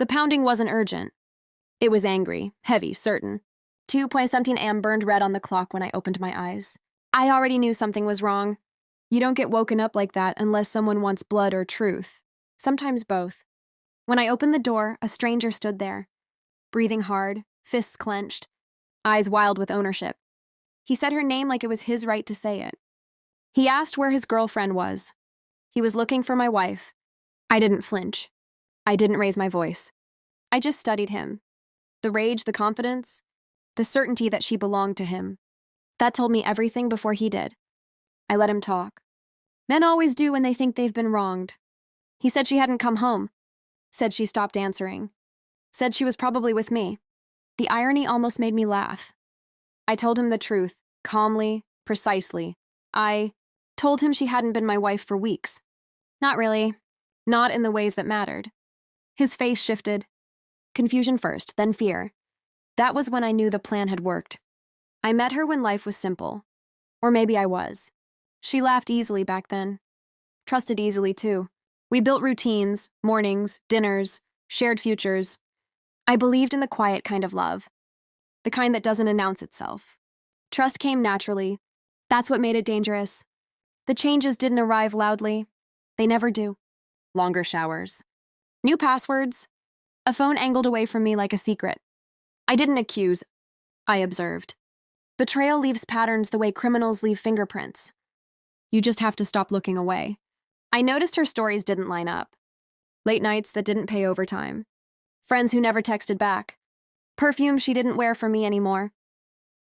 The pounding wasn't urgent. It was angry, heavy, certain. 2:17 a.m. burned red on the clock when I opened my eyes. I already knew something was wrong. You don't get woken up like that unless someone wants blood or truth. Sometimes both. When I opened the door, a stranger stood there, breathing hard, fists clenched, eyes wild with ownership. He said her name like it was his right to say it. He asked where his girlfriend was. He was looking for my wife. I didn't flinch. I didn't raise my voice. I just studied him. The rage, the confidence, the certainty that she belonged to him. That told me everything before he did. I let him talk. Men always do when they think they've been wronged. He said she hadn't come home. Said she stopped answering. Said she was probably with me. The irony almost made me laugh. I told him the truth, calmly, precisely. I told him she hadn't been my wife for weeks. Not really. Not in the ways that mattered. His face shifted. Confusion first, then fear. That was when I knew the plan had worked. I met her when life was simple. Or maybe I was. She laughed easily back then. Trusted easily, too. We built routines, mornings, dinners, shared futures. I believed in the quiet kind of love. The kind that doesn't announce itself. Trust came naturally. That's what made it dangerous. The changes didn't arrive loudly. They never do. Longer showers. New passwords. A phone angled away from me like a secret. I didn't accuse. I observed. Betrayal leaves patterns the way criminals leave fingerprints. You just have to stop looking away. I noticed her stories didn't line up. Late nights that didn't pay overtime. Friends who never texted back. Perfume she didn't wear for me anymore.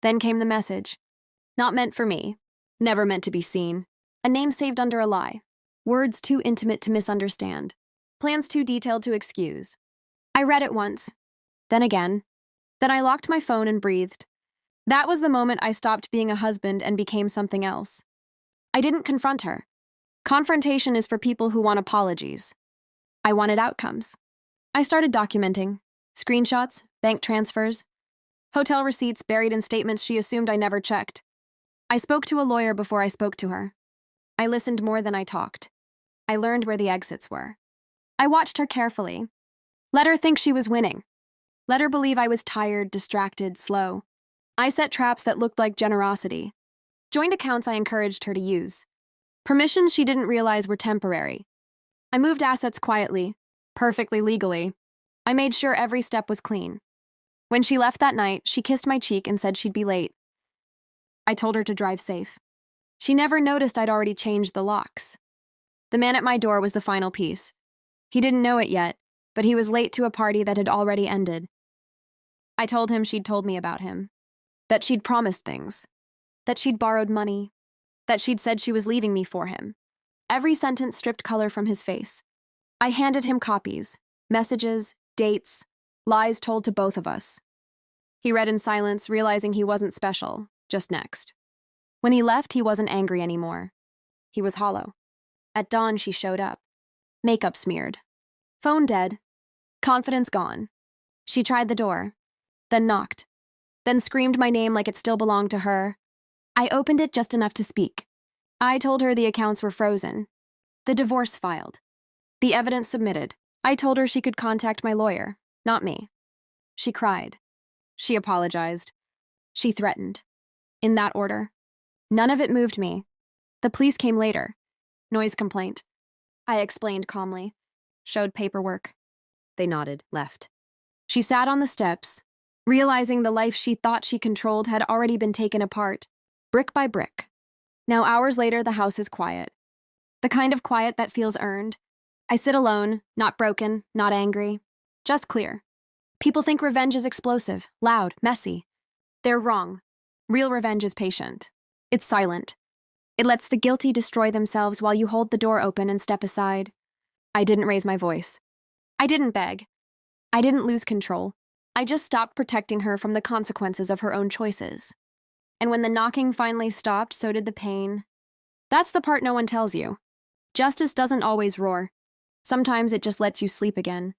Then came the message. Not meant for me. Never meant to be seen. A name saved under a lie. Words too intimate to misunderstand. Plans too detailed to excuse. I read it once. Then again. Then I locked my phone and breathed. That was the moment I stopped being a husband and became something else. I didn't confront her. Confrontation is for people who want apologies. I wanted outcomes. I started documenting. Screenshots, bank transfers, hotel receipts buried in statements she assumed I never checked. I spoke to a lawyer before I spoke to her. I listened more than I talked. I learned where the exits were. I watched her carefully. Let her think she was winning. Let her believe I was tired, distracted, slow. I set traps that looked like generosity. Joint accounts I encouraged her to use. Permissions she didn't realize were temporary. I moved assets quietly, perfectly legally. I made sure every step was clean. When she left that night, she kissed my cheek and said she'd be late. I told her to drive safe. She never noticed I'd already changed the locks. The man at my door was the final piece. He didn't know it yet, but he was late to a party that had already ended. I told him she'd told me about him. That she'd promised things. That she'd borrowed money. That she'd said she was leaving me for him. Every sentence stripped color from his face. I handed him copies, messages, dates, lies told to both of us. He read in silence, realizing he wasn't special, just next. When he left, he wasn't angry anymore. He was hollow. At dawn, she showed up. Makeup smeared. Phone dead. Confidence gone. She tried the door, then knocked, then screamed my name like it still belonged to her. I opened it just enough to speak. I told her the accounts were frozen. The divorce filed. The evidence submitted. I told her she could contact my lawyer, not me. She cried. She apologized. She threatened. In that order. None of it moved me. The police came later. Noise complaint. I explained calmly. Showed paperwork. They nodded, left. She sat on the steps, realizing the life she thought she controlled had already been taken apart, brick by brick. Now, hours later, the house is quiet. The kind of quiet that feels earned. I sit alone, not broken, not angry, just clear. People think revenge is explosive, loud, messy. They're wrong. Real revenge is patient. It's silent. It lets the guilty destroy themselves while you hold the door open and step aside. I didn't raise my voice. I didn't beg. I didn't lose control. I just stopped protecting her from the consequences of her own choices. And when the knocking finally stopped, so did the pain. That's the part no one tells you. Justice doesn't always roar. Sometimes it just lets you sleep again.